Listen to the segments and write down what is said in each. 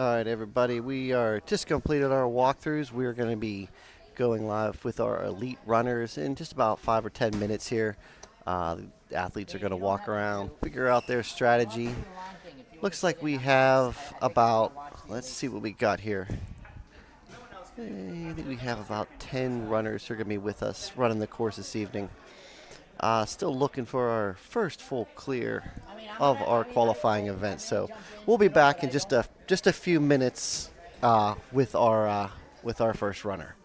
All right, everybody, we are just completed our walkthroughs. We're going to be going live with our elite runners in just about 5 or 10 minutes here. The athletes are going to walk around, figure out their strategy. Looks like we have about, let's see what we got here. I think we have about 10 runners who are going to be with us running the course this evening. Still looking for our first full clear of our qualifying event. So we'll be back in just a few minutes with our first runner.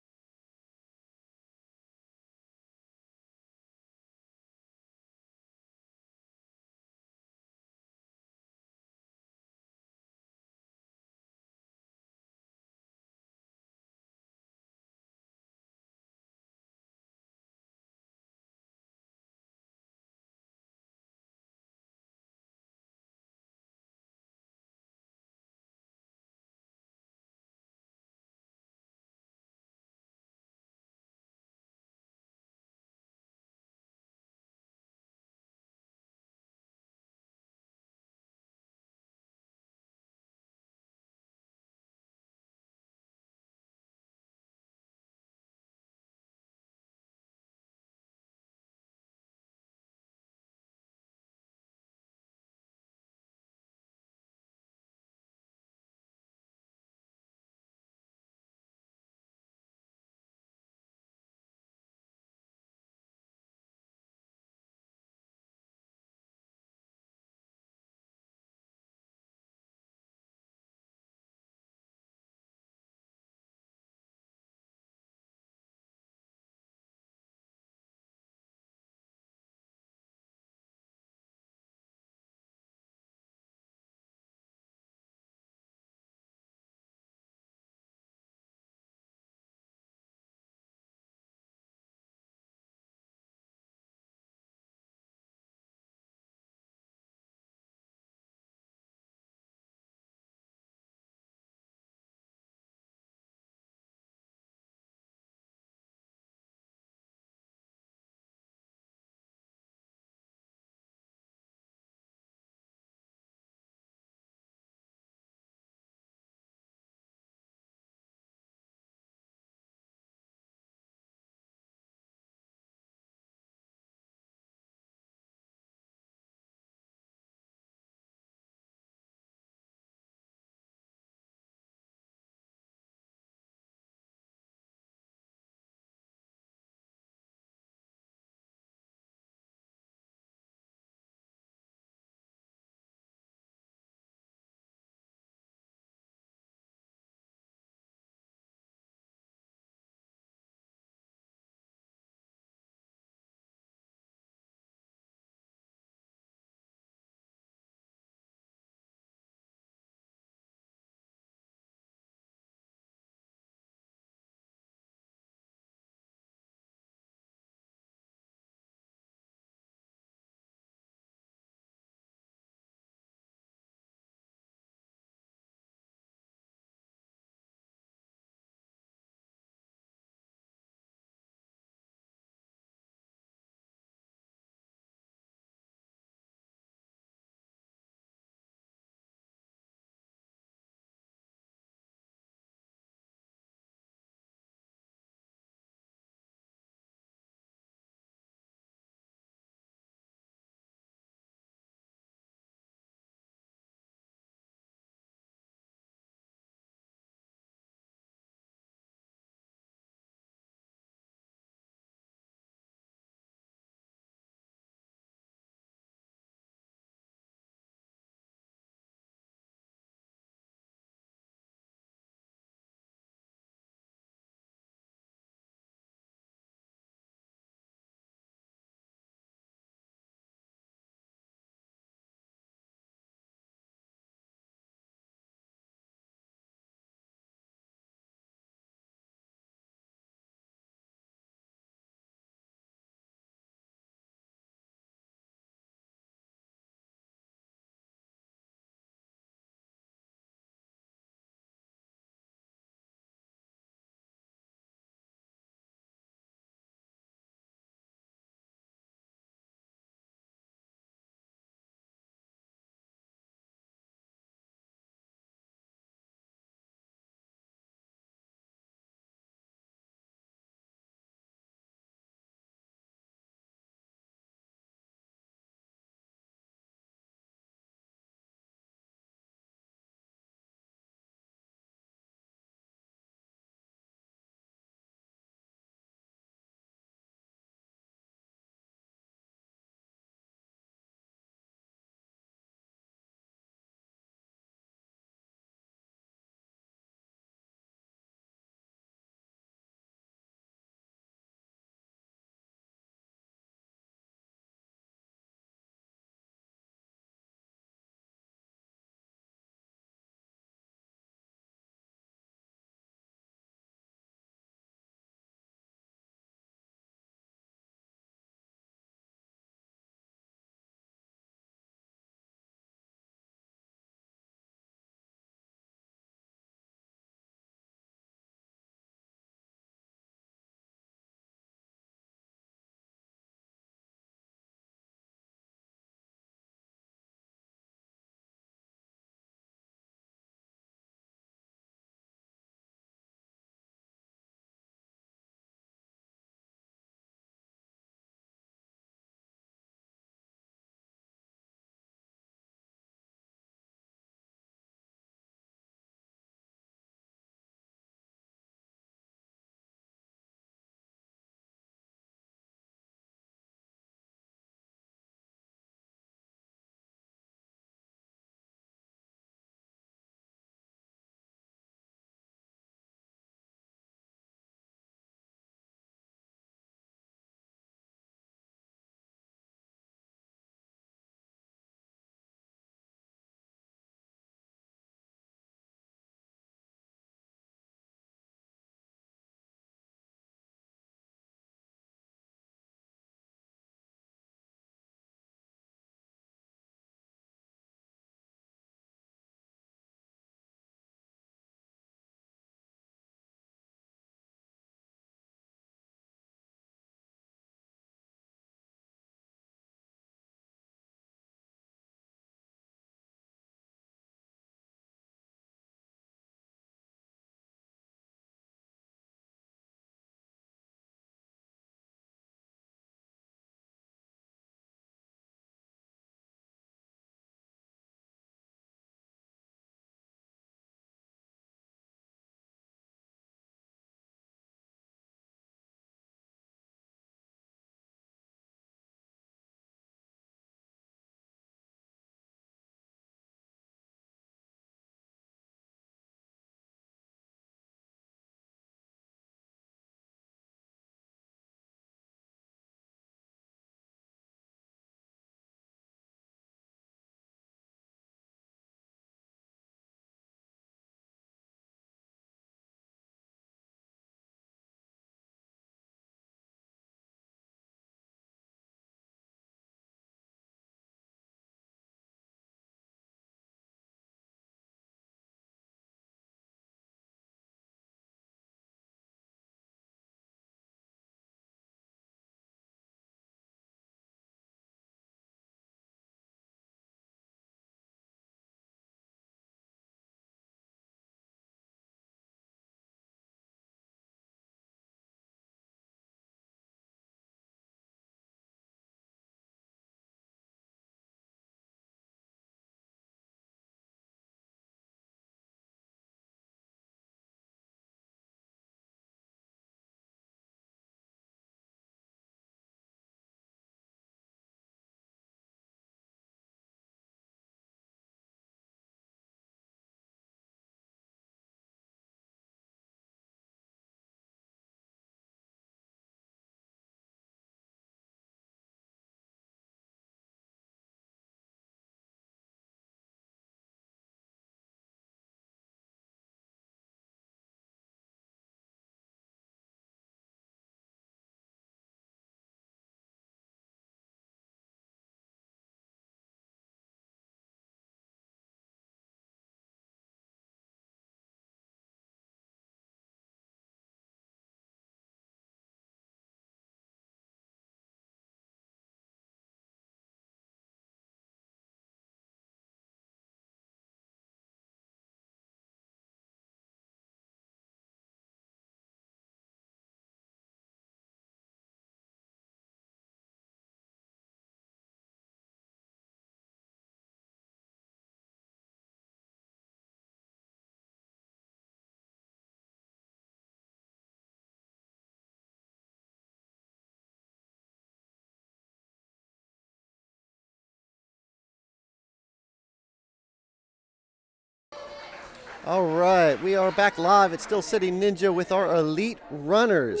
All right, we are back live at Still City Ninja with our elite runners.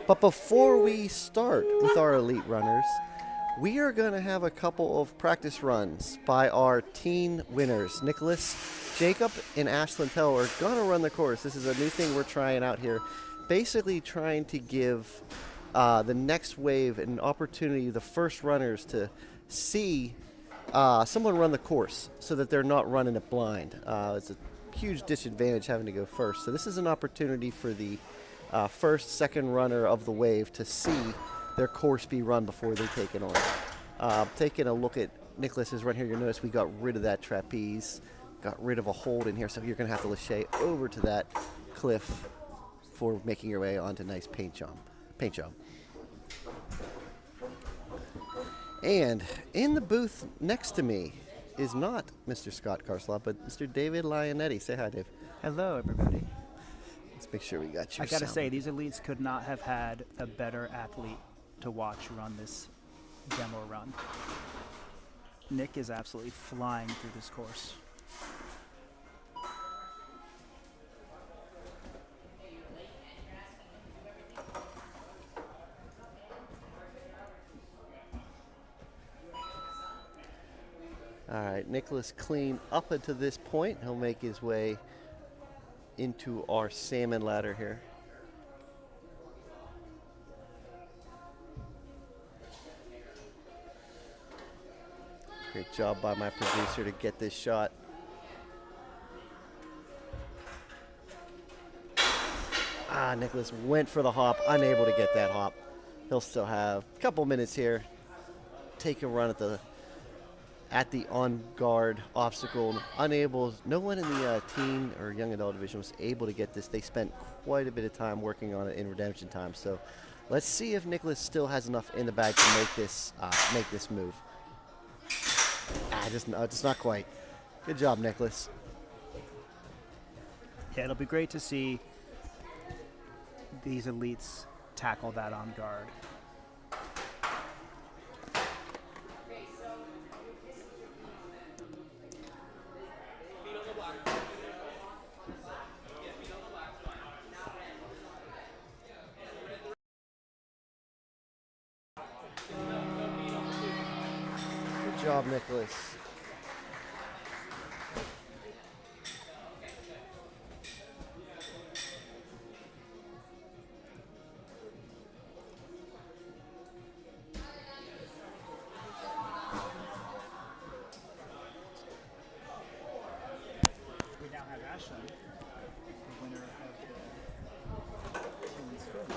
But before we start with our elite runners, we are going to have a couple of practice runs by our teen winners. Nicholas, Jacob, and Ashlyn Tell are going to run the course. This is a new thing we're trying out here. Basically trying to give the next wave an opportunity, the first runners, to see someone run the course so that they're not running it blind. It's a huge disadvantage having to go first. So this is an opportunity for the first, second runner of the wave to see their course be run before they take it on. Taking a look at Nicholas's run here, you'll notice we got rid of that trapeze, got rid of a hold in here, so you're going to have to lachey over to that cliff for making your way onto nice paint job. And in the booth next to me is not Mr. Scott Carslot, but Mr. David Lionetti. Say hi, Dave. Hello, everybody. Let's make sure we got you. I gotta say, these elites could not have had a better athlete to watch run this demo run. Nick is absolutely flying through this course. All right, Nicholas clean up until this point. He'll make his way into our salmon ladder here. Great job by my producer to get this shot. Nicholas went for the hop, unable to get that hop. He'll still have a couple minutes here. Take a run at the on-guard obstacle. Unable, no one in the teen or young adult division was able to get this. They spent quite a bit of time working on it in redemption time. So let's see if Nicholas still has enough in the bag to make this move. Just not quite. Good job, Nicholas. Yeah, it'll be great to see these elites tackle that on guard. Good job, Nicholas. We now have Ashlyn, the winner of the women's field.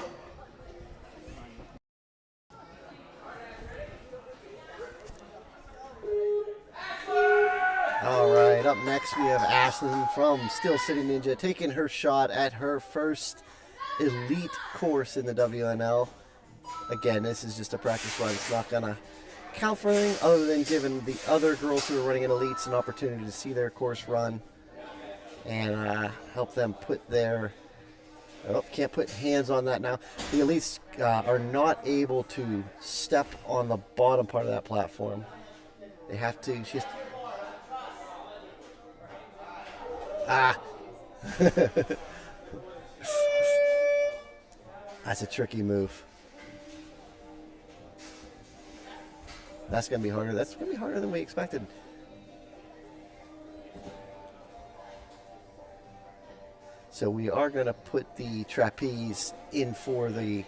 All right, up next we have Ashlyn from Still City Ninja taking her shot at her first elite course in the WNL. Again, this is just a practice run. It's not going to count for anything other than giving the other girls who are running in elites an opportunity to see their course run and help them put their... Oh, can't put hands on that now. The elites are not able to step on the bottom part of that platform. They have to... That's a tricky move. That's going to be harder. That's going to be harder than we expected. So we are going to put the trapeze in for the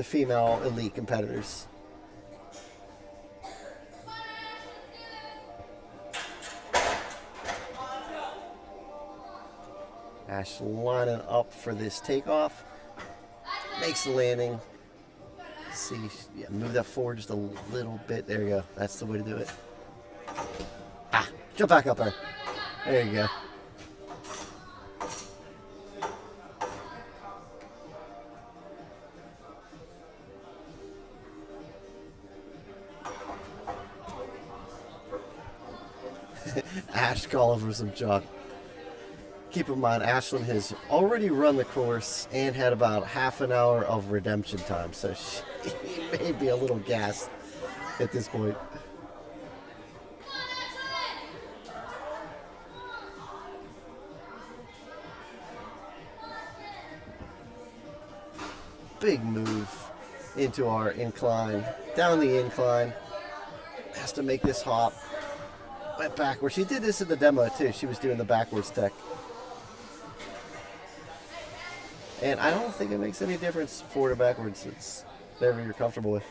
female elite competitors. Ash lining up for this takeoff. Makes the landing. See, yeah, move that forward just a little bit. There you go. That's the way to do it. Jump back up there. There you go. Ash calling for some chalk. Keep in mind, Ashlyn has already run the course and had about half an hour of redemption time, so she may be a little gassed at this point. big move into our incline, down the incline. Has to make this hop. Went backwards. She did this in the demo too. She was doing the backwards tech. And I don't think it makes any difference forward or backwards. It's whatever you're comfortable with.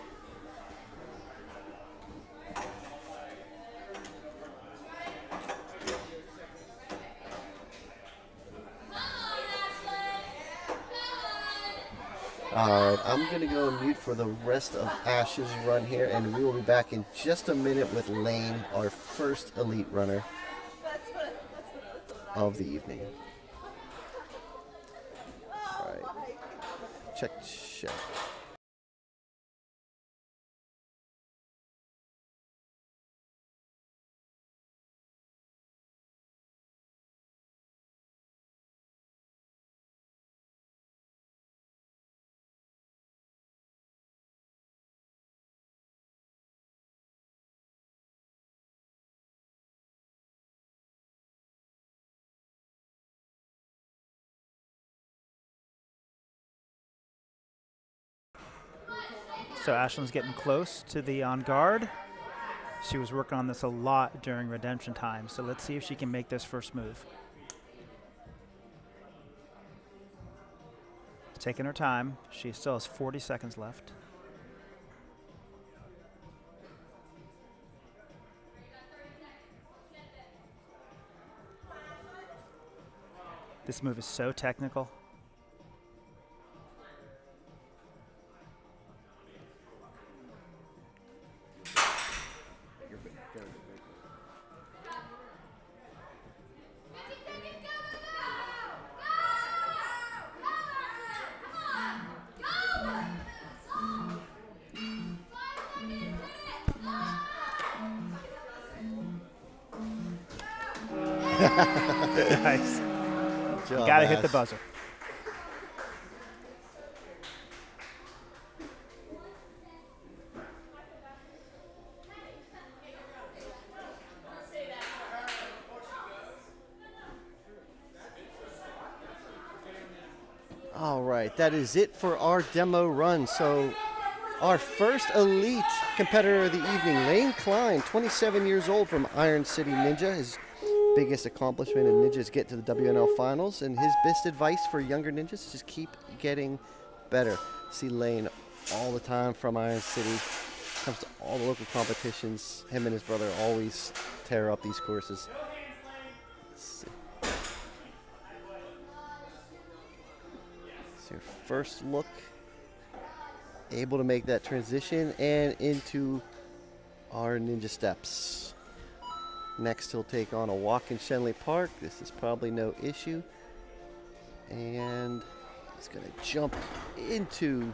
Alright, I'm going to go on mute for the rest of Ash's run here, and we will be back in just a minute with Lane, our first elite runner of the evening. Alright, check. So Ashlyn's getting close to the on guard. She was working on this a lot during redemption time, so let's see if she can make this first move. Taking her time. She still has 40 seconds left. This move is so technical. Nice. Good job, You gotta hit Ash. the buzzer. All right, that is it for our demo run. So our first elite competitor of the evening, Lane Klein, 27 years old from Iron City Ninja. His biggest accomplishment in Ninja is get to the WNL finals, and his best advice for younger ninjas is just keep getting better. See Lane all the time from Iron City. Comes to all the local competitions. Him and his brother always tear up these courses. Let's see. Your first look, able to make that transition and into our ninja steps. Next he'll take on a walk in Shenley Park. This is probably no issue, and he's going to jump into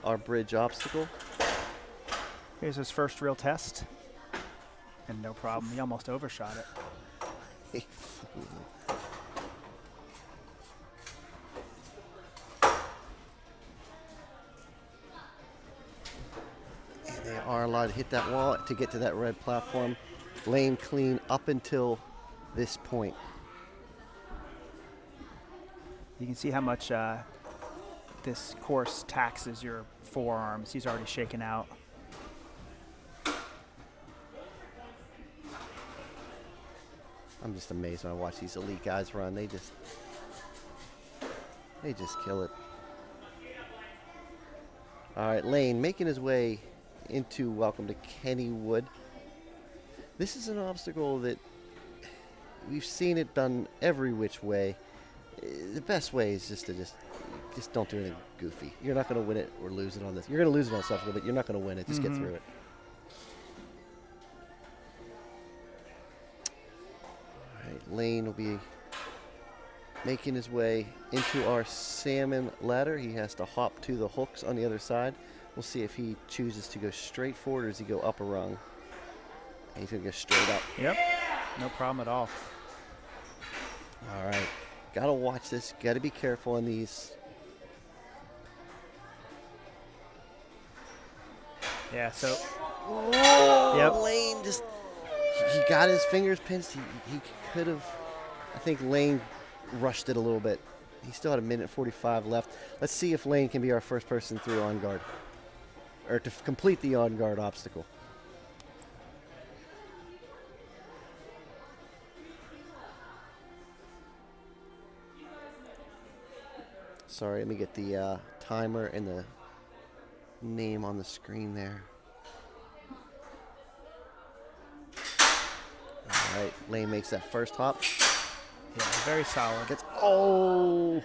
our bridge obstacle. Here's his first real test, and no problem, he almost overshot it. They are allowed to hit that wall to get to that red platform. Lane clean up until this point. You can see how much this course taxes your forearms. He's already shaken out. I'm just amazed when I watch these elite guys run. They just kill it. All right, Lane making his way into Welcome to Kennywood. This is an obstacle that we've seen it done every which way. The best way is just don't do anything goofy. You're not going to win it or lose it on this. You're going to lose it on something, but you're not going to win it. Just get through it. All right, Lane will be making his way into our salmon ladder. He has to hop to the hooks on the other side. We'll see if he chooses to go straight forward or does he go up a rung. And he's going to go straight up. Yep, no problem at all. All right. Got to watch this. Got to be careful on these. Yeah, so. Whoa, Yep. Lane just, he got his fingers pinched. He could have, I think Lane rushed it a little bit. He still had a minute 45 left. Let's see if Lane can be our first person through on guard, or to complete the on guard obstacle. Sorry, let me get the timer and the name on the screen there. All right, Lane makes that first hop. Yeah, very solid. Gets, oh!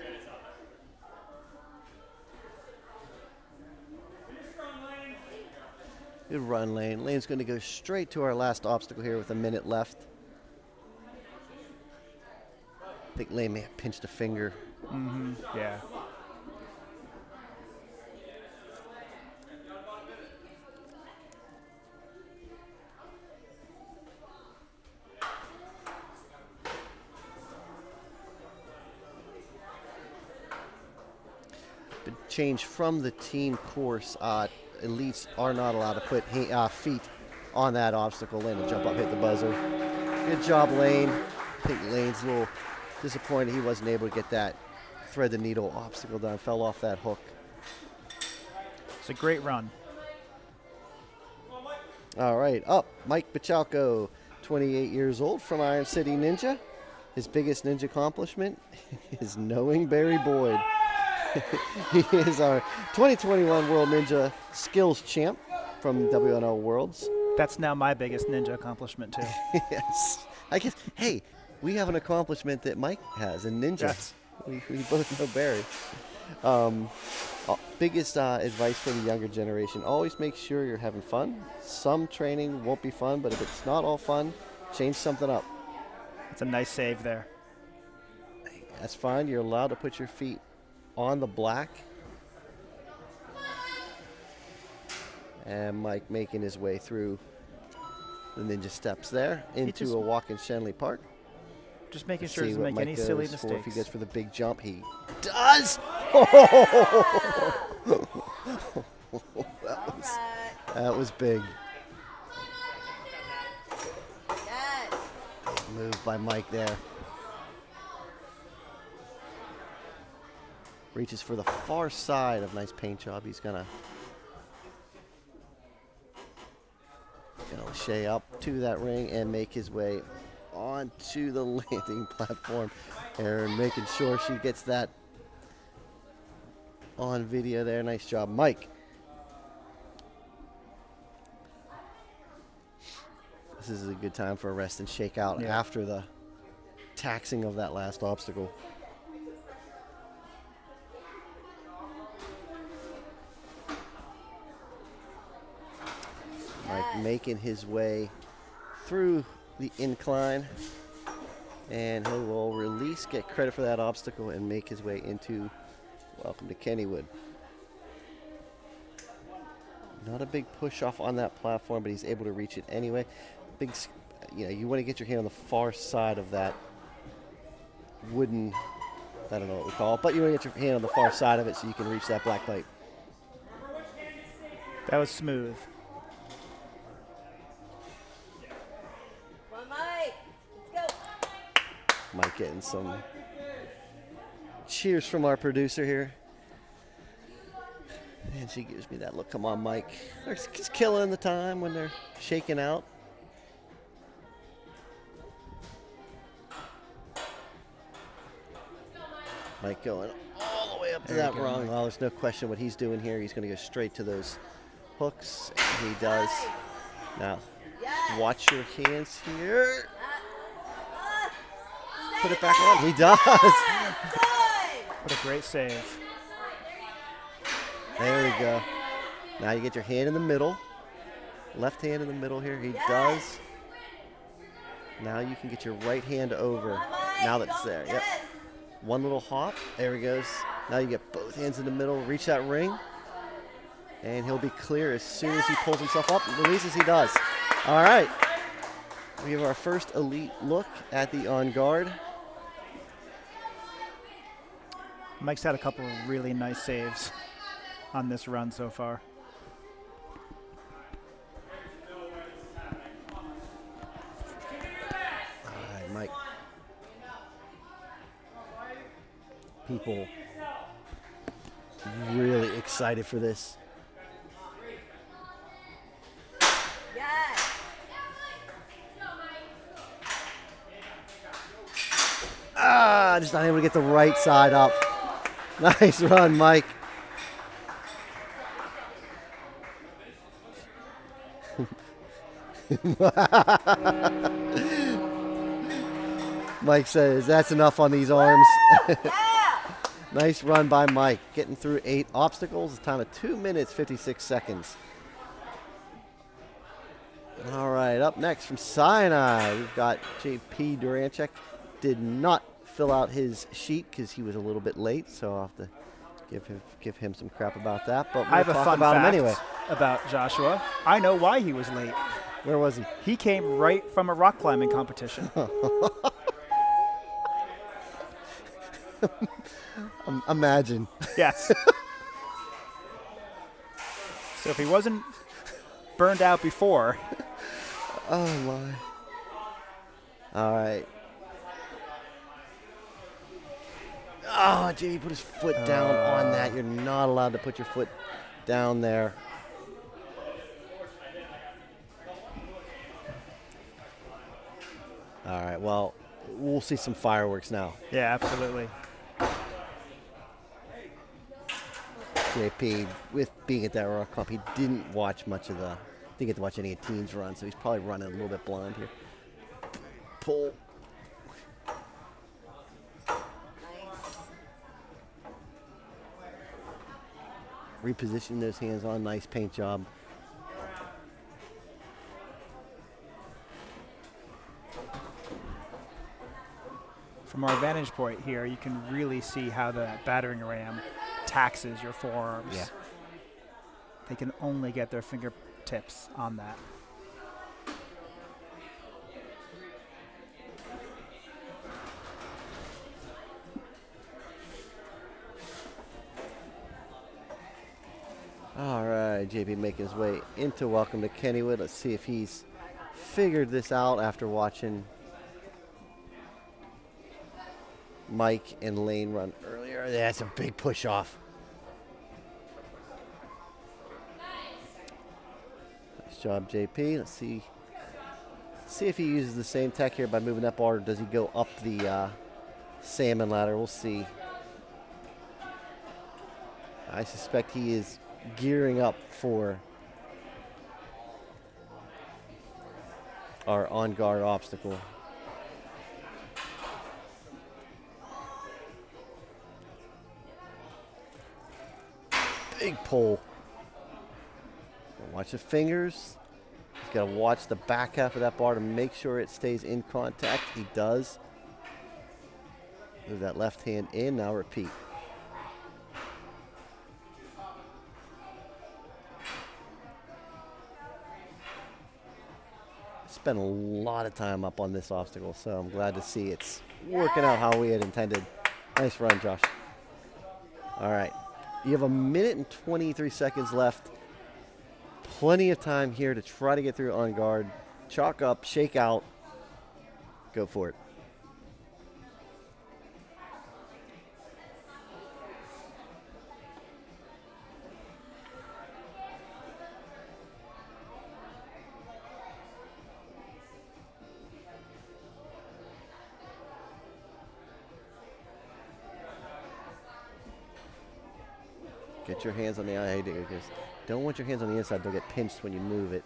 Good run, Lane. Lane's going to go straight to our last obstacle here with a minute left. I think Lane may have pinched a finger. Mm-hmm. Yeah. The change from the team course, elites are not allowed to put feet on that obstacle. Lane will jump up, hit the buzzer. Good job, Lane. I think Lane's a little disappointed he wasn't able to get that thread the needle obstacle done. Fell off that hook. It's a great run. All right, up. Mike Bachalko, 28 years old, from Iron City Ninja. His biggest ninja accomplishment is knowing Barry Boyd. He is our 2021 World Ninja Skills Champ from WNL Worlds. That's now my biggest ninja accomplishment, too. Yes. I guess, hey, we have an accomplishment that Mike has in ninja. Yes. We both know Barry. Biggest advice for the younger generation, always make sure you're having fun. Some training won't be fun, but if it's not all fun, change something up. It's a nice save there. That's fine. You're allowed to put your feet on the black. And Mike making his way through the ninja steps there into a walk in Shenley Park. Just making Let's sure he see doesn't what make any Mike silly goes for. mistakes. If he goes for the big jump, he does. That was big. Yes. Move by Mike there. Reaches for the far side of nice paint job. He's gonna shay up to that ring and make his way onto the landing platform. Erin making sure she gets that on video there. Nice job, Mike. This is a good time for a rest and shake out after the taxing of that last obstacle. Mike making his way through the incline, and he will release, get credit for that obstacle, and make his way into welcome to Kennywood. Not a big push off on that platform, but he's able to reach it anyway. Big, you want to get your hand on the far side of that wooden, I don't know what we call it, but you want to get your hand on the far side of it so you can reach that black pipe. That was smooth. Come on, Mike. Let's go. Mike getting some cheers from our producer here. And she gives me that look. Come on, Mike. They're just killing the time when they're shaking out. Mike going all the way up to that rung. Well, there's no question what he's doing here. He's going to go straight to those hooks. And he does. Now, watch your hands here. Put it back on. He does. What a great save. There we go. Now you get your hand in the middle. Left hand in the middle here. He does. Now you can get your right hand over. Now that it's there. Yep. One little hop. There he goes. Now you get both hands in the middle. Reach that ring. And he'll be clear as soon as he pulls himself up and releases. He does. All right. We have our first elite look at the on guard. Mike's had a couple of really nice saves on this run so far. All right, Mike. people really excited for this. Yes. Just not able to get the right side up. Nice run, Mike. Mike says, that's enough on these arms. Yeah. Nice run by Mike. Getting through 8 obstacles. A time of 2 minutes, 56 seconds. All right, up next from Sinai, we've got JP Duranchek. Did not fill out his sheet because he was a little bit late, so I'll have to give him some crap about that. But we'll I have a talk fun about him fact anyway. about Joshua. I know why he was late. Where was he? He came right from a rock climbing competition. Imagine. Yes. So if he wasn't burned out before. Oh, my. All right. Oh, JP put his foot down on that. You're not allowed to put your foot down there. All right, well, we'll see some fireworks now. Yeah, absolutely. JP, with being at that rock club, he didn't watch much of the, didn't get to watch any of Teens run, so he's probably running a little bit blind here. Pull. Nice. Repositioning those hands on, nice paint job. From our vantage point here, you can really see how the battering ram taxes your forearms. Yeah. They can only get their fingertips on that. All right, JP making his way into Welcome to Kennywood. Let's see if he's figured this out after watching Mike and Lane run earlier. That's a big push off. Nice job, JP. Let's see if he uses the same tech here by moving that bar, or does he go up the salmon ladder? We'll see. I suspect he is gearing up for our on-guard obstacle. Big pull. Watch the fingers. He's got to watch the back half of that bar to make sure it stays in contact. He does. Move that left hand in. Now repeat. Spent a lot of time up on this obstacle, so I'm glad to see it's working out how we had intended. Nice run, Josh. All right. You have 1 minute and 23 seconds left. Plenty of time here to try to get through on guard. Chalk up, shake out. Go for it. Get your hands on the eye, because don't want your hands on the inside. They'll get pinched when you move it.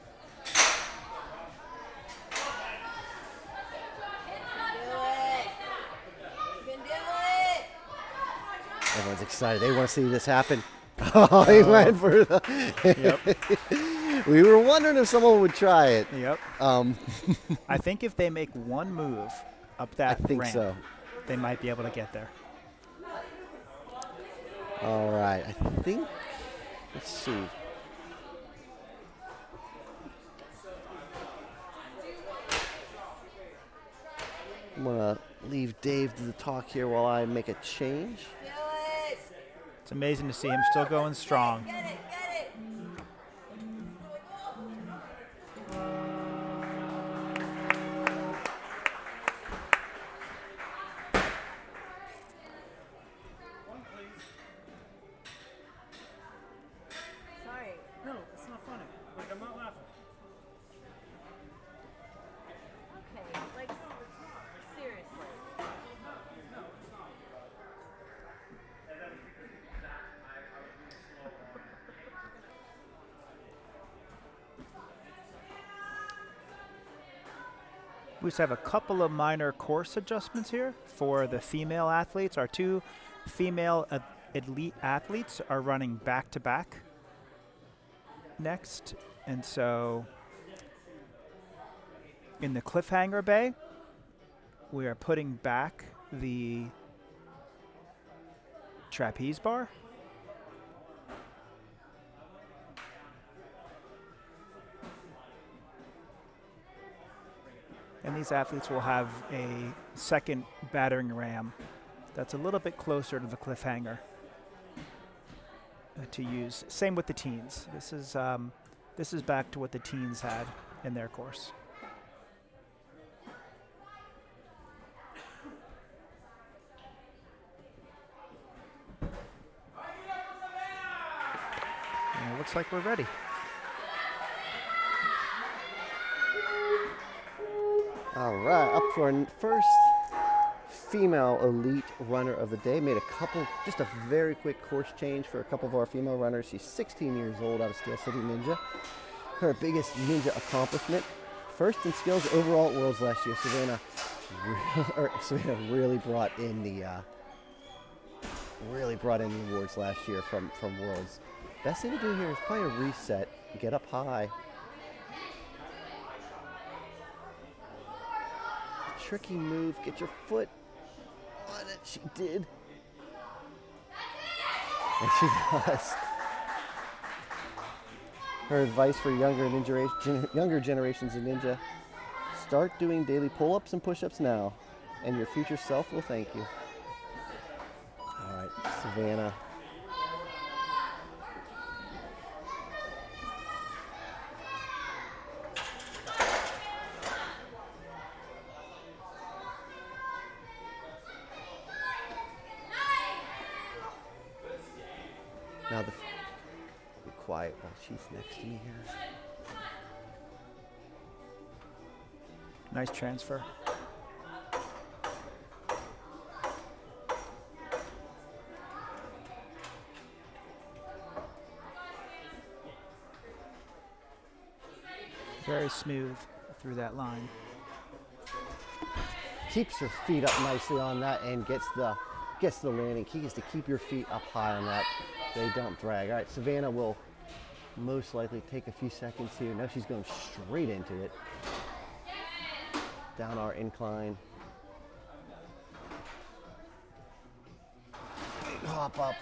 You can do it. Everyone's excited. They want to see this happen. Oh, he went for the. Yep. We were wondering if someone would try it. Yep. I think if they make one move up that I think ramp, so. they might be able to get there. All right. I think. Let's see. I'm going to leave Dave to the talk here while I make a change. Do it. It's amazing to see him still going strong. Get it. Get it. We just have a couple of minor course adjustments here for the female athletes. Our two female elite athletes are running back-to-back next. And so in the cliffhanger bay, we are putting back the trapeze bar. And these athletes will have a second battering ram that's a little bit closer to the cliffhanger to use. Same with the teens. This is back to what the teens had in their course. And it looks like we're ready. All right, up to our first female elite runner of the day. Made a couple, just a very quick course change for a couple of our female runners. She's 16 years old out of Steel City Ninja. Her biggest ninja accomplishment, first in skills overall at Worlds last year. Savannah really brought in the awards last year from Worlds. Best thing to do here is probably a reset, get up high. Tricky move, get your foot on it. She did. And she does. Her advice for younger generations of ninja: start doing daily pull-ups and push-ups now, and your future self will thank you. All right, Savannah. Now be quiet while she's next to me here. Nice transfer. Very smooth through that line. Keeps her feet up nicely on that and gets the landing. Key is to keep your feet up high on that. They don't drag. All right, Savannah will most likely take a few seconds here. Now she's going straight into it. Down our incline. Big hop up.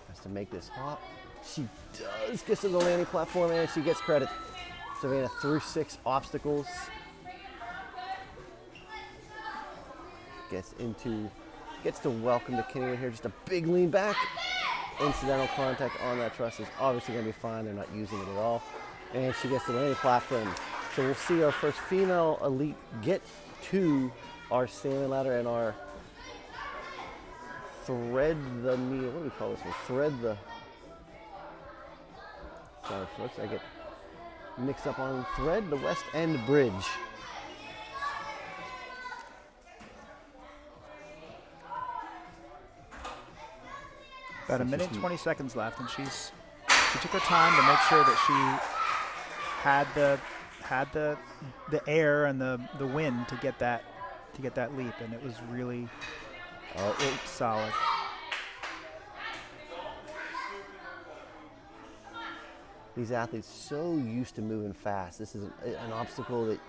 Has to make this hop. She does get to the landing platform and she gets credit. Savannah through 6 obstacles. Gets to welcome the Kenny here. Just a big lean back. Incidental contact on that truss is obviously going to be fine. They're not using it at all. And she gets to the landing platform. So we'll see our first female elite get to our sailing ladder and our thread the needle. What do we call this one? Thread the. Sorry, folks. I get mixed up on thread the West End Bridge. About a minute and 20 seconds left, and she took her time to make sure that she had the air and the wind to get that leap, and it was really solid. These athletes so used to moving fast. This is an obstacle that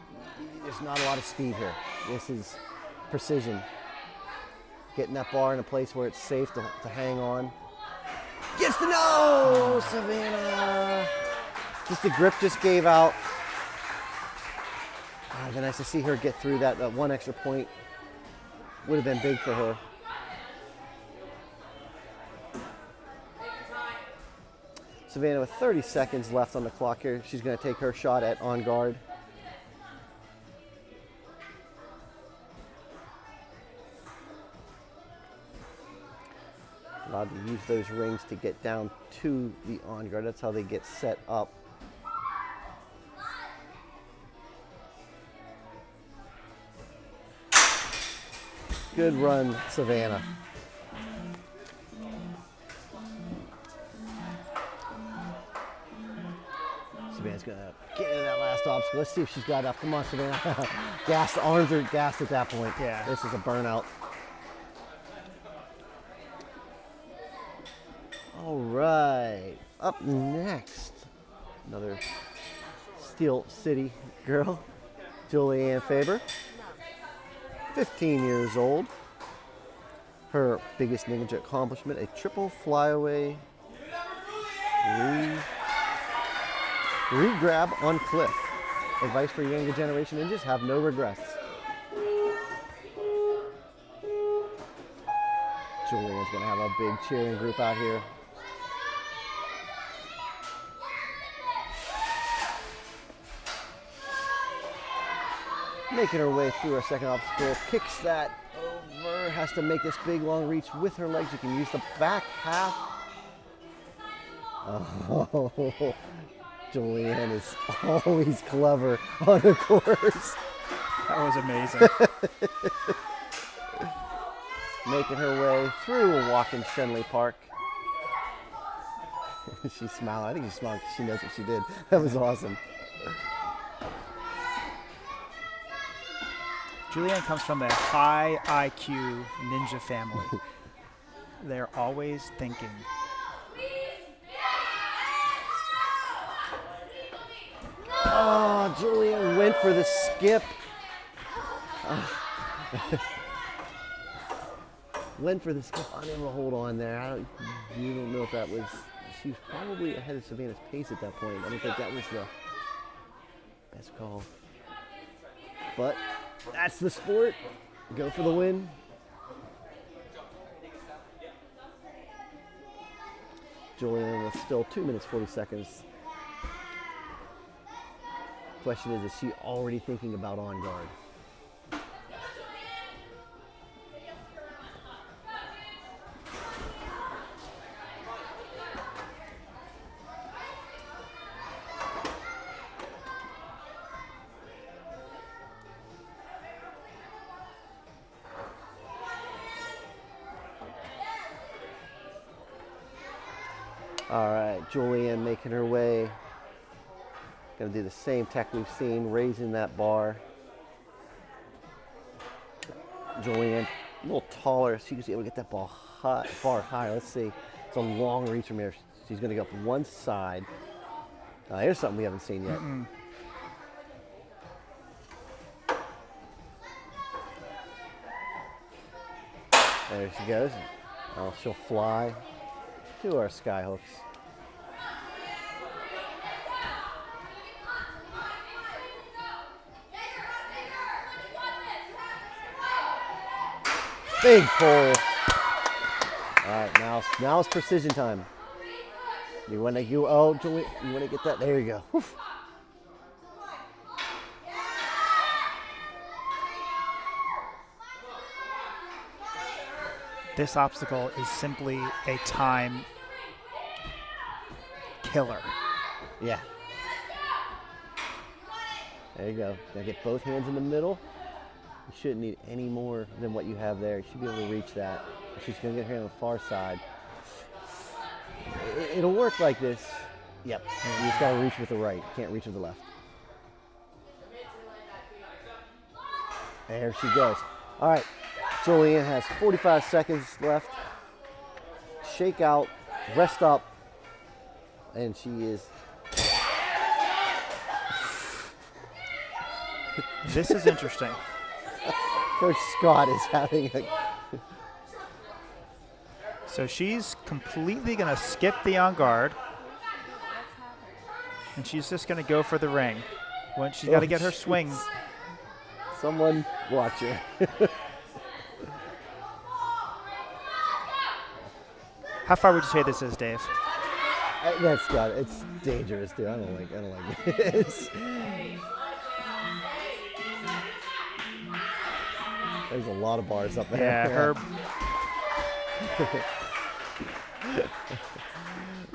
there's not a lot of speed here. This is precision. Getting that bar in a place where it's safe to hang on. Gets the no, Savannah. Just the grip just gave out. It'd be nice to see her get through that one extra point. Would have been big for her. Savannah with 30 seconds left on the clock here. She's going to take her shot at on guard. Allowed to use those rings to get down to the on guard. That's how they get set up. Good run, Savannah. Savannah's going to get into that last obstacle. Let's see if she's got enough. Come on, Savannah. Gas, arms are gassed at that point. Yeah. This is a burnout. All right. Up next, another Steel City girl, Julianne Faber. 15 years old. Her biggest ninja accomplishment, a triple flyaway re-grab on cliff. Advice for younger generation ninjas, have no regrets. Julianne's gonna have a big cheering group out here. Making her way through our second obstacle, kicks that over, has to make this big long reach with her legs. You can use the back half. Oh, Julianne is always clever on the course. That was amazing. Making her way through a walk in Shenley Park. She smiled. I think she smiled because she knows what she did. That was awesome. Julianne comes from a high IQ ninja family. They're always thinking. Oh, Julianne went for the skip. Went for the skip, unable to hold on there. You don't know if that was, she was probably ahead of Savannah's pace at that point. I don't think that was the best call. But that's the sport. Go for the win. Julianne with still 2 minutes, 40 seconds. Question is she already thinking about on guard? All right, Julianne making her way. Gonna do the same tech we've seen, raising that bar. Julianne, a little taller, so you can see able to get that ball high, bar higher. Let's see. It's a long reach from here. She's gonna go up one side. Here's something we haven't seen yet. There she goes. Oh, she'll fly to our sky hooks. Big pull. All right, now it's precision time. You want to Julie, you want to get that? There you go. Whew. This obstacle is simply a time killer. Yeah. There you go. Now get both hands in the middle. You shouldn't need any more than what you have there. You should be able to reach that. She's going to get her on the far side. It'll work like this. Yep. You just got to reach with the right. You can't reach with the left. There she goes. All right. Julianne has 45 seconds left. Shake out, rest up, and she is. This is interesting. Coach Scott is having a. So she's completely going to skip the on guard, and she's just going to go for the ring. When she's got to get her swing. Someone watch her. How far would you say this is, Dave? That's Scott. It's dangerous, dude. I don't like this. There's a lot of bars up there. Yeah, her.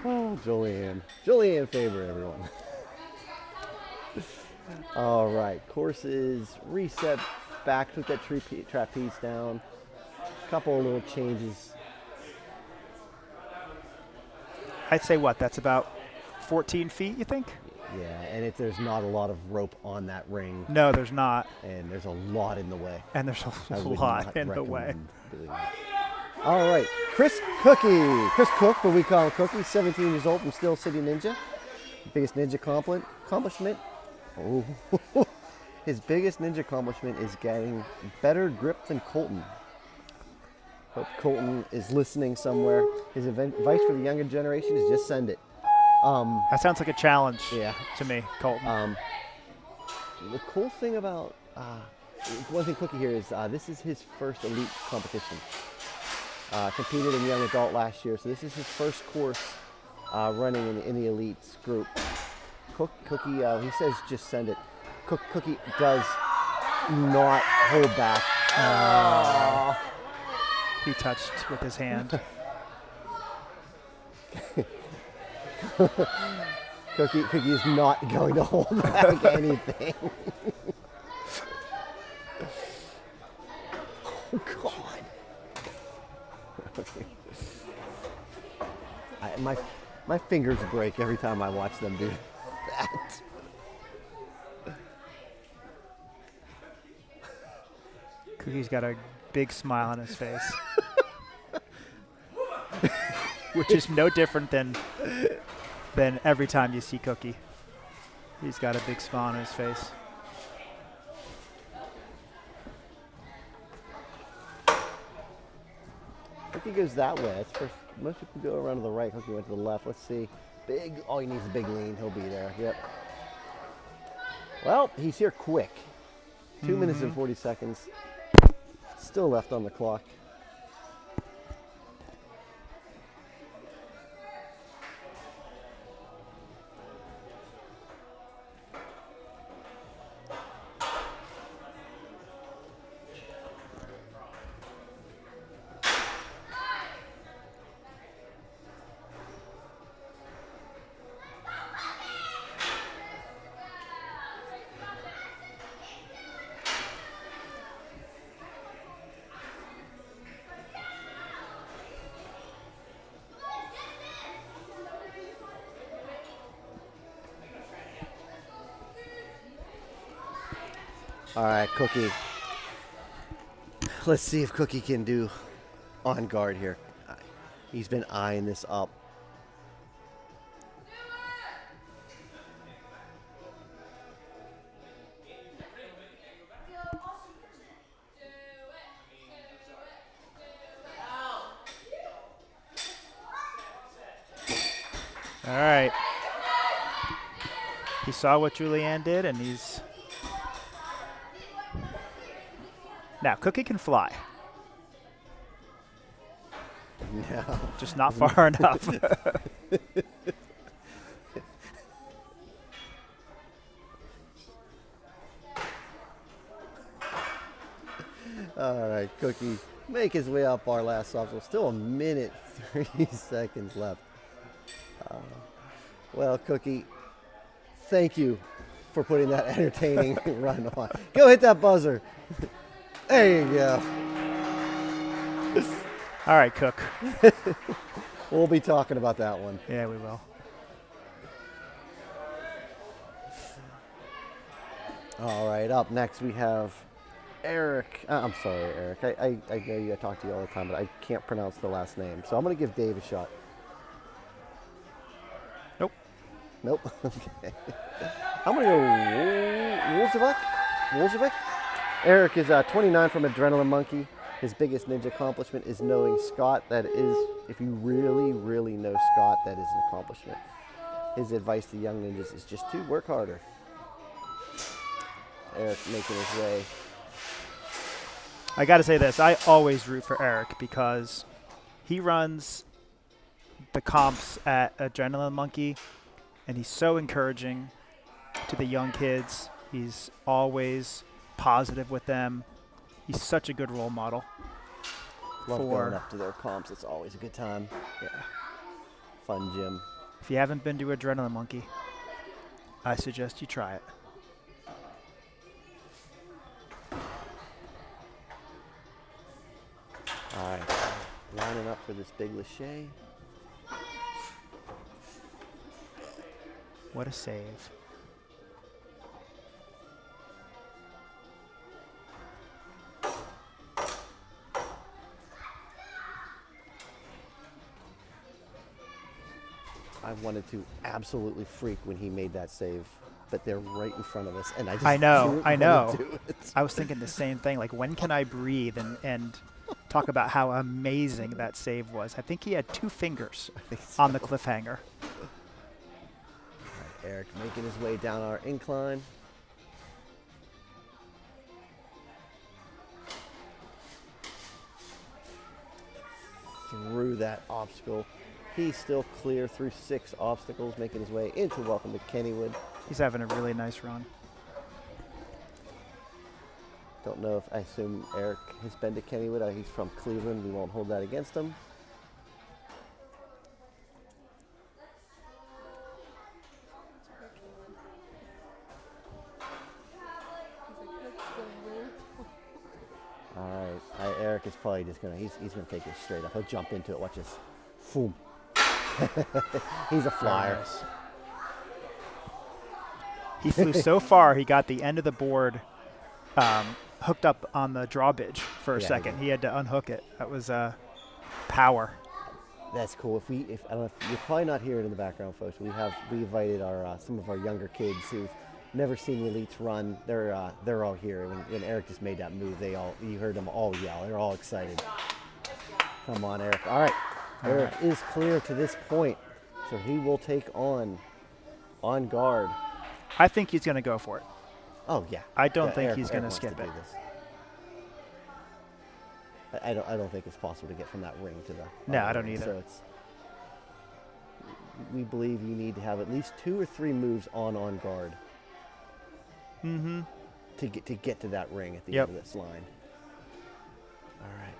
Oh, Julianne. Julianne Faber, everyone. All right, course is reset back. Took that trapeze down. Couple of little changes. I'd say what? That's about 14 feet, you think? Yeah, and there's not a lot of rope on that ring, No, there's not. and there's a lot in the way. And there's I a would lot not in the way. recommend doing that. All right, Chris Cook, but we call him Cookie, 17 years old from Steel City Ninja. Biggest ninja accomplishment. Oh, his biggest ninja accomplishment is getting better grip than Colton. Hope Colton is listening somewhere. His advice for the younger generation is just send it. That sounds like a challenge Yeah. to me, Colton. The cool thing about one thing Cookie here is this is his first elite competition. Competed in young adult last year, so this is his first course running in the elites group. Cookie, he says just send it. Cookie does not hold back. He touched with his hand. Cookie is not going to hold back anything. Oh God! My fingers break every time I watch them do that. Cookie's got a big smile on his face, which is no different than every time you see Cookie. He's got a big smile on his face. Cookie goes that way. That's first. Most people go around to the right. Cookie went to the left. Let's see. Big. Oh, he needs a big lean. He'll be there. Yep. Well, he's here quick. 2 minutes and 40 seconds. Still left on the clock. All right, Cookie. Let's see if Cookie can do on guard here. He's been eyeing this up. All right. He saw what Julianne did, and he's... Now, Cookie can fly, Yeah. just not far enough. All right, Cookie. Make his way up our last obstacle. Still a minute, 3 seconds left. Well, Cookie, thank you for putting that entertaining run on. Go hit that buzzer. There you go. All right, Cook. We'll be talking about that one. Yeah, we will. All right, up next we have Eric. I'm sorry, Eric. I know you. I talk to you all the time, but I can't pronounce the last name. So I'm going to give Dave a shot. Nope. Okay. I'm going to go Wolzovic. Eric is 29 from Adrenaline Monkey. His biggest ninja accomplishment is knowing Scott. That is, if you really, really know Scott, that is an accomplishment. His advice to young ninjas is just to work harder. Eric making his way. I got to say this. I always root for Eric because he runs the comps at Adrenaline Monkey, and he's so encouraging to the young kids. He's always positive with them. He's such a good role model. Love going up to their comps. It's always a good time. Yeah. Fun gym. If you haven't been to Adrenaline Monkey, I suggest you try it. All right. Lining up for this big lache. What a save. I wanted to absolutely freak when he made that save, but they're right in front of us, and I just I know, didn't I wanna know. do it. I was thinking the same thing. Like, when can I breathe and talk about how amazing that save was? I think he had 2 fingers on the cliffhanger. Eric making his way down our incline. Through that obstacle. He's still clear through 6 obstacles, making his way into Welcome to Kennywood. He's having a really nice run. Don't know if, I assume Eric has been to Kennywood. He's from Cleveland. We won't hold that against him. All right, Eric is probably just gonna, he's gonna take this straight up. He'll jump into it, watch this. Boom. He's a flyer. Nice. He flew so far, he got the end of the board hooked up on the drawbridge for a Yeah, second. he He had to unhook it. That was power. That's cool. If I don't know, if you're probably not hearing it in the background, folks. We invited our some of our younger kids who've never seen the elites run. They're all here. When Eric just made that move, you heard them all yell. They're all excited. Come on, Eric. All right, Eric is clear to this point, so he will take on guard. I think he's going to go for it. Oh yeah. I don't Yeah, think Eric- he's Eric going to wants skip do it. this. I don't think it's possible to get from that ring to the. No, other I don't ring. either. So we believe you need to have at least 2 or 3 moves on guard. Mm-hmm. To get to that ring at the Yep. end of this line. All right.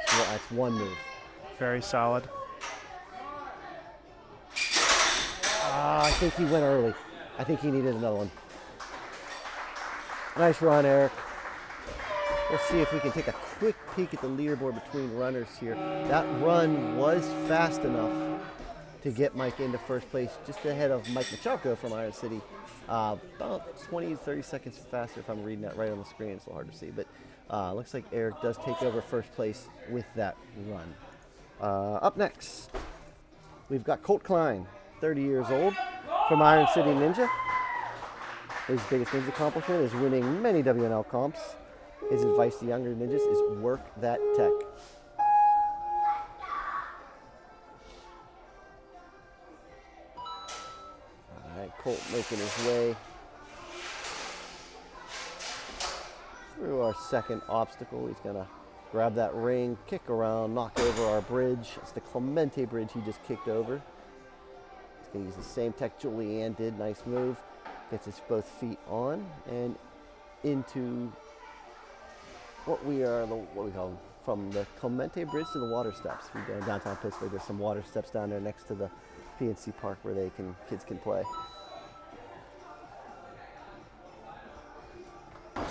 Well, that's 1 move. Very solid. I think he went early. I think he needed another one. Nice run, Eric. Let's see if we can take a quick peek at the leaderboard between runners here. That run was fast enough to get Mike into first place, just ahead of Mike Machalko from Iron City. About 20 to 30 seconds faster if I'm reading that right on the screen. It's a little hard to see, but looks like Eric does take over first place with that run. Up next, we've got Colt Klein, 30 years old, from Iron City Ninja. His biggest ninja accomplishment is winning many WNL comps. His advice to younger ninjas is work that tech. All right, Colt making his way through our second obstacle. He's gonna grab that ring, kick around, knock over our bridge. It's the Clemente bridge he just kicked over. He's gonna use the same tech Julianne did. Nice move. Gets his both feet on and into what we call them, from the Clemente Bridge to the water steps. We go in downtown Pittsburgh. There's some water steps down there next to the PNC Park where kids can play. All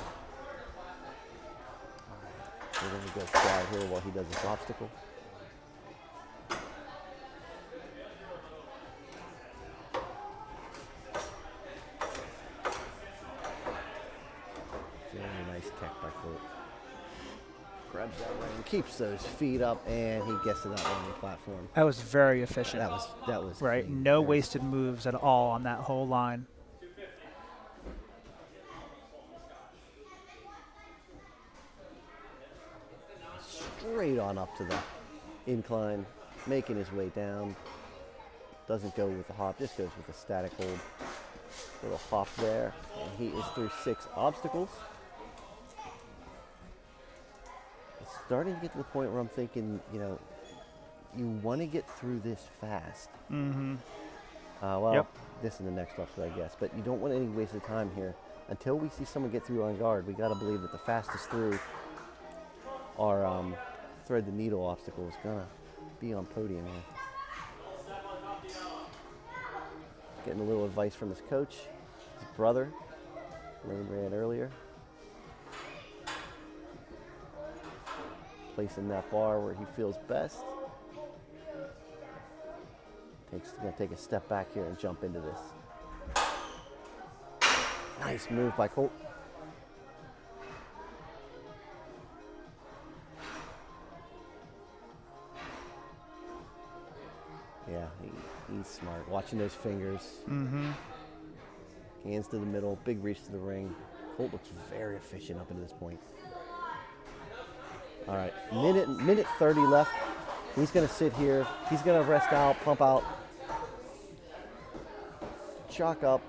right, we're gonna go quiet here while he does this obstacle. Very nice tech by Colt. Grabs that ring, keeps those feet up, and he gets to that landing platform. That was very efficient. That was Right. clean. No Very- wasted moves at all on that whole line. Straight on up to the incline, making his way down. Doesn't go with the hop, just goes with a static hold. Little hop there, and he is through 6 obstacles. It's starting to get to the point where I'm thinking, you want to get through this fast. Mm-hmm. Well, this is the next obstacle, I guess, but you don't want any wasted time here. Until we see someone get through on guard, we got to believe that the fastest through our thread the needle obstacle is gonna be on podium here. Getting a little advice from his coach, his brother, Lane ran earlier. Placing that bar where he feels best. Gonna take a step back here and jump into this. Nice move by Colt. Yeah, he's smart. Watching those fingers. Mm-hmm. Hands to the middle, big reach to the ring. Colt looks very efficient up into this point. All right, minute 30 left. He's gonna sit here. He's gonna rest out, pump out, chalk up.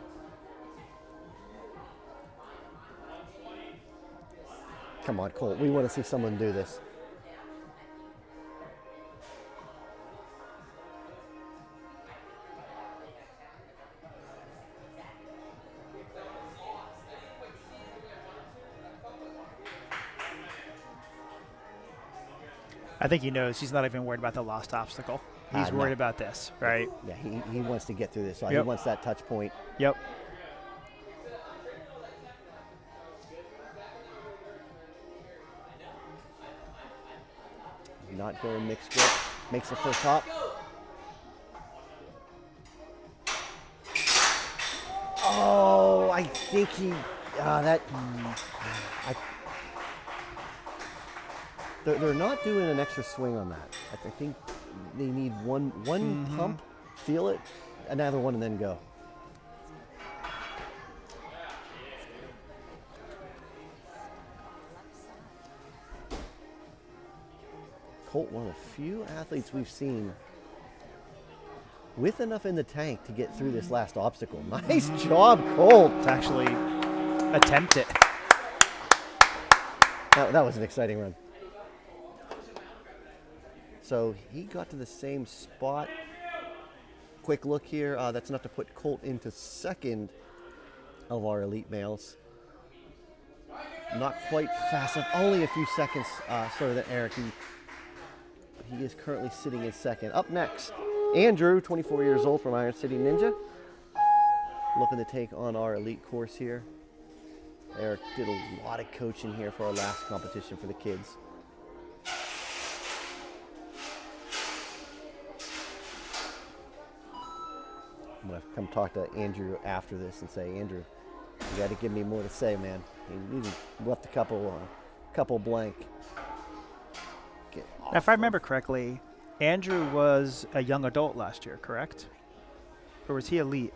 Come on, Colt. We want to see someone do this. I think he knows he's not even worried about the lost obstacle. He's worried No. about this, right? Yeah, he wants to get through this. He Yep. wants that touch point. Yep. Not going mixed grip. Makes the first hop. Oh, I think he. They're not doing an extra swing on that. I think they need one pump, feel it, another one, and then go. Colt, one of the few athletes we've seen with enough in the tank to get through this last obstacle. Nice job, Colt. To actually attempt it. That was an exciting run. So he got to the same spot. Quick look here. That's enough to put Colt into second of our elite males. Not quite fast enough. Only a few seconds slower than Eric. He is currently sitting in second. Up next, Andrew, 24 years old from Iron City Ninja. Looking to take on our elite course here. Eric did a lot of coaching here for our last competition for the kids. I'm going to come talk to Andrew after this and say, Andrew, you got to give me more to say, man. You left a couple blank. Now, if I remember correctly, Andrew was a young adult last year, correct? Or was he elite?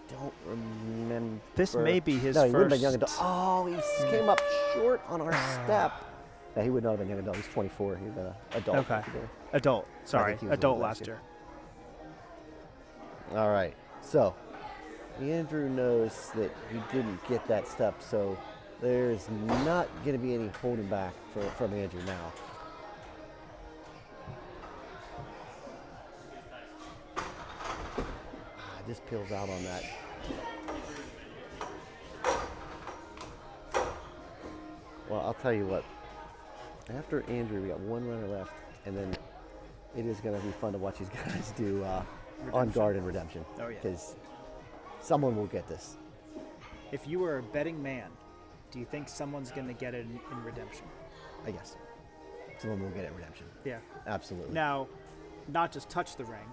Don't remember. This may be his no, he wouldn't first. have been young adult. Oh, he came up short on our step. Yeah, he would not have been young adult. He's 24. He's an adult. Okay. Adult. Sorry, he was adult old last year. All right. So, Andrew knows that he didn't get that step, so there's not going to be any holding back from Andrew now. Just peels out on that. Well, I'll tell you what. After Andrew, we got one runner left, and then it is going to be fun to watch these guys do on guard and redemption. Oh, yeah. Because someone will get this. If you were a betting man, do you think someone's going to get it in redemption? I guess. Someone will get it in redemption. Yeah. Absolutely. Now, not just touch the ring,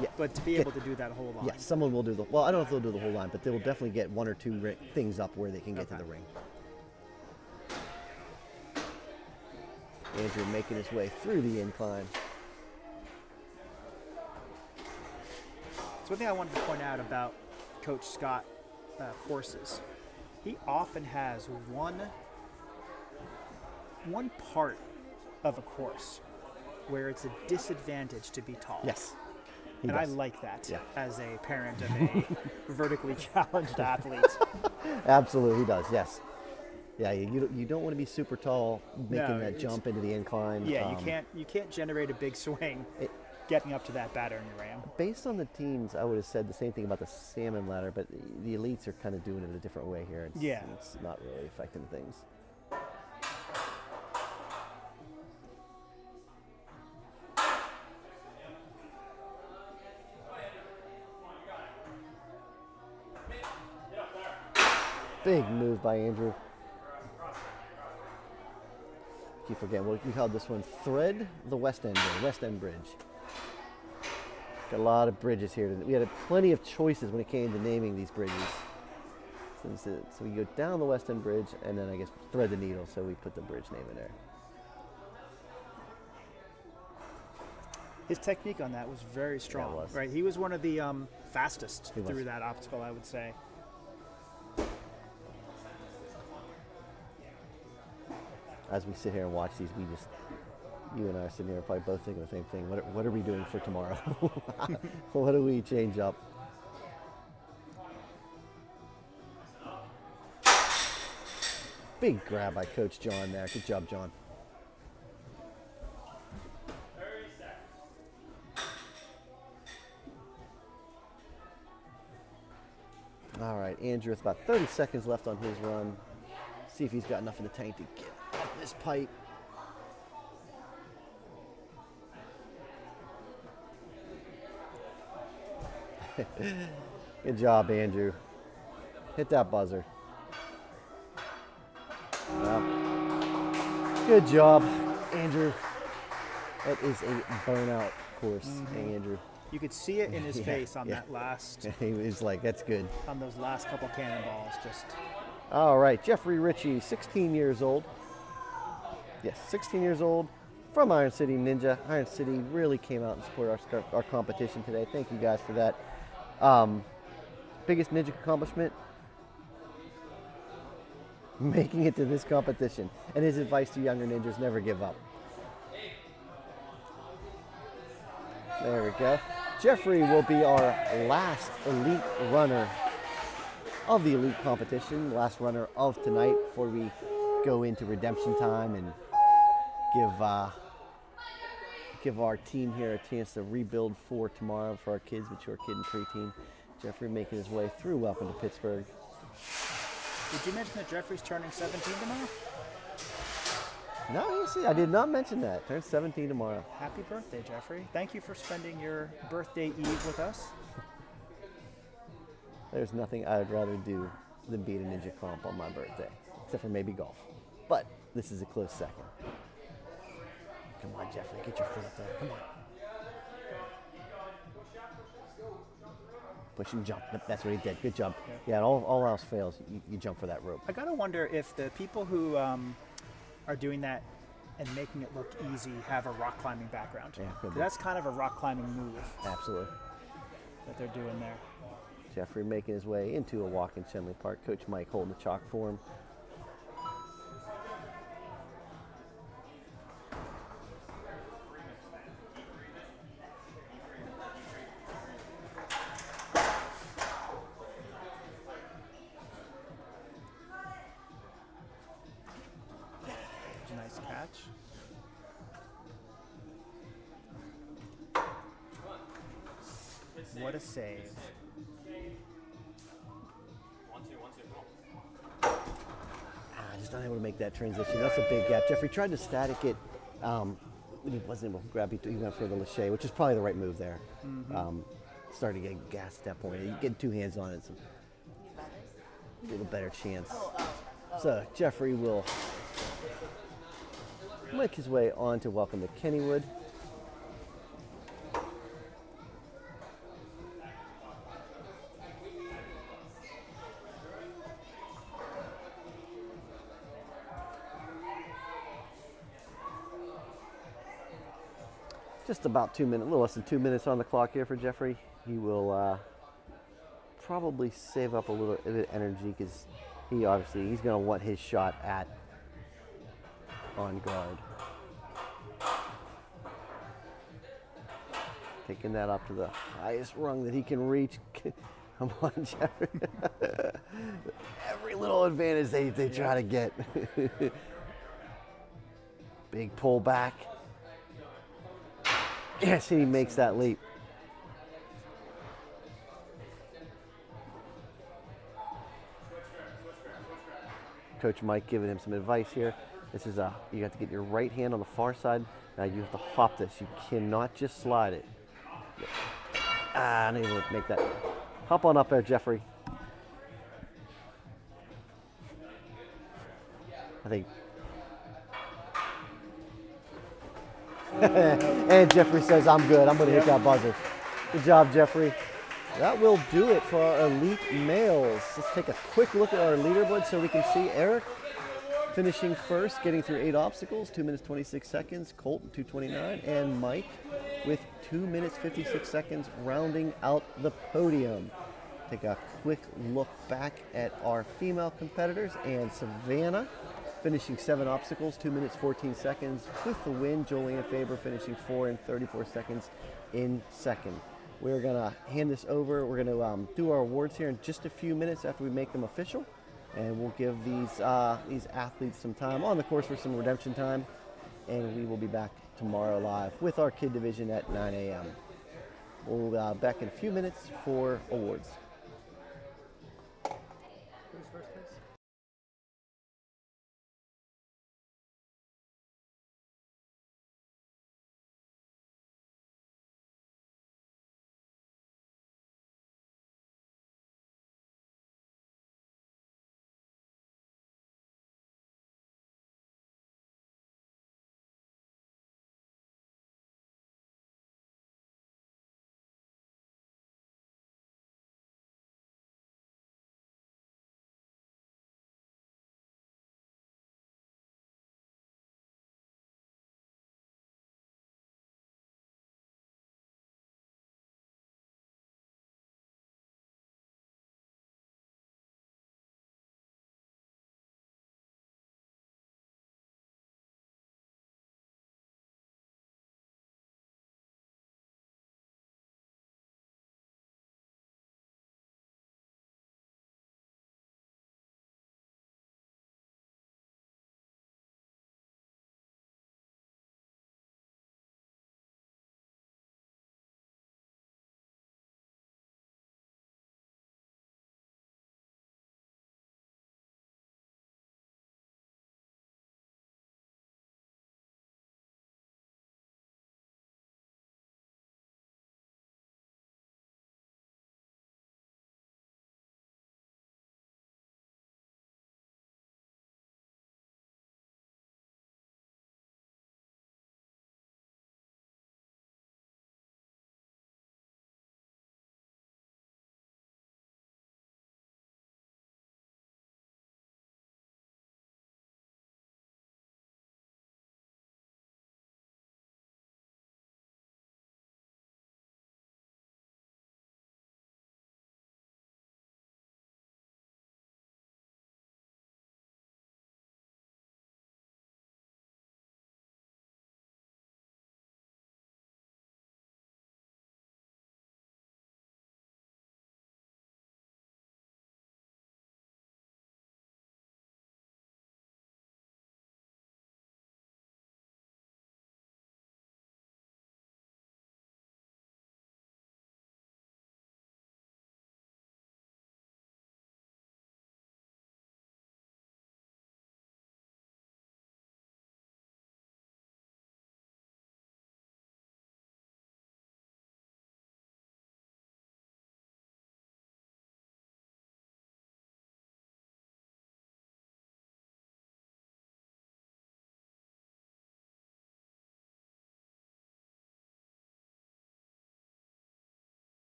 Yeah. but to be able to do that whole line. Yes, someone will do well, I don't know if they'll do the whole line, but they will definitely get one or two things up where they can get to the ring. Andrew making his way through the incline. So one thing I wanted to point out about Coach Scott courses, he often has one part of a course where it's a disadvantage to be tall. Yes. he And I does. like that Yeah. as a parent of a vertically challenged athlete. Absolutely, he does. Yes. Yeah, you don't want to be super tall making No, that it's- jump into the incline. Yeah, you can't generate a big swing getting up to that battering ram. Based on the teams, I would have said the same thing about the salmon ladder, but the elites are kind of doing it a different way here. It's not really affecting things. Big move by Andrew. Keep forgetting. We called this one Thread the West End Bridge. Got a lot of bridges here. We had plenty of choices when it came to naming these bridges. So we go down the West End Bridge and then I guess thread the needle, so we put the bridge name in there. His technique on that was very strong. Yeah, it was. Right, he was one of the fastest He was. through that obstacle, I would say. As we sit here and watch these, you and I are sitting here probably both thinking the same thing. What are we doing for tomorrow? What do we change up? Big grab by Coach John there. Good job, John. All right, Andrew, with about 30 seconds left on his run. See if he's got enough in the tank to get up this pipe. Good job, Andrew. Hit that buzzer. Well, good job, Andrew. That is a burnout course, Andrew. You could see it in his Yeah, face on yeah. that last, He was like, that's good. on those last couple cannonballs. Just All right, Jeffrey Ritchie, 16 years old. Yes, 16 years old, from Iron City Ninja. Iron City really came out and supported our competition today. Thank you guys for that. Biggest ninja accomplishment? Making it to this competition. And his advice to younger ninjas, never give up. There we go. Jeffrey will be our last elite runner of the elite competition, last runner of tonight before we go into redemption time and give our team here a chance to rebuild for tomorrow for our kids, mature kid and preteen. Jeffrey making his way through Welcome to Pittsburgh. did you mention that Jeffrey's turning 17 tomorrow? No, you see, I did not mention that. Turns 17 tomorrow. Happy birthday, Jeffrey. Thank you for spending your birthday eve with us. There's nothing I would rather do than beat a ninja comp on my birthday, except for maybe golf. But this is a close second. Come on, Jeffrey, get your foot up there. Come on. Push and jump. Yep, that's what he did. Good job. Yeah, and all else fails, you jump for that rope. I gotta wonder if the people who are doing that and making it look easy have a rock climbing background. Yeah, could 'Cause be. that's kind of a rock climbing move Absolutely. that they're doing there. Jeffrey making his way into a walk in Shenley Park. Coach Mike holding the chalk for him. Nice catch. What a save. I just not able to make that transition. That's a big gap. Jeffrey tried to static it when he wasn't able to grab it. He went for the lachey, which is probably the right move there. Started getting gassed at that point. You get two hands on it, it's a little better chance. So Jeffrey will make his way on to Welcome to Kennywood. Just about 2 minutes, a little less than 2 minutes on the clock here for Jeffrey. He will probably save up a little bit of energy because he's going to want his shot at on guard. Taking that up to the highest rung that he can reach. Come on, Jeffrey. Every little advantage they try to get. Big pull back. Yes, he makes that leap. Coach Mike giving him some advice here. This is you have to get your right hand on the far side. Now you have to hop this. You cannot just slide it. Unable to make that. Hop on up there, Jeffrey. I think. And Jeffrey says, I'm good. I'm going to hit that buzzer. Good job, Jeffrey. That will do it for our elite males. Let's take a quick look at our leaderboard so we can see Eric finishing first, getting through 8 obstacles, 2 minutes 26 seconds. Colton 2:29, and Mike with 2 minutes 56 seconds, rounding out the podium. Take a quick look back at our female competitors, and Savannah finishing 7 obstacles, 2 minutes 14 seconds with the win. Jolene Faber finishing 4 and 34 seconds in second. We're gonna hand this over. We're gonna do our awards here in just a few minutes after we make them official, and we'll give these athletes some time on the course for some redemption time, and we will be back tomorrow live with our kid division at 9 a.m. We'll be back in a few minutes for awards. Who's first place?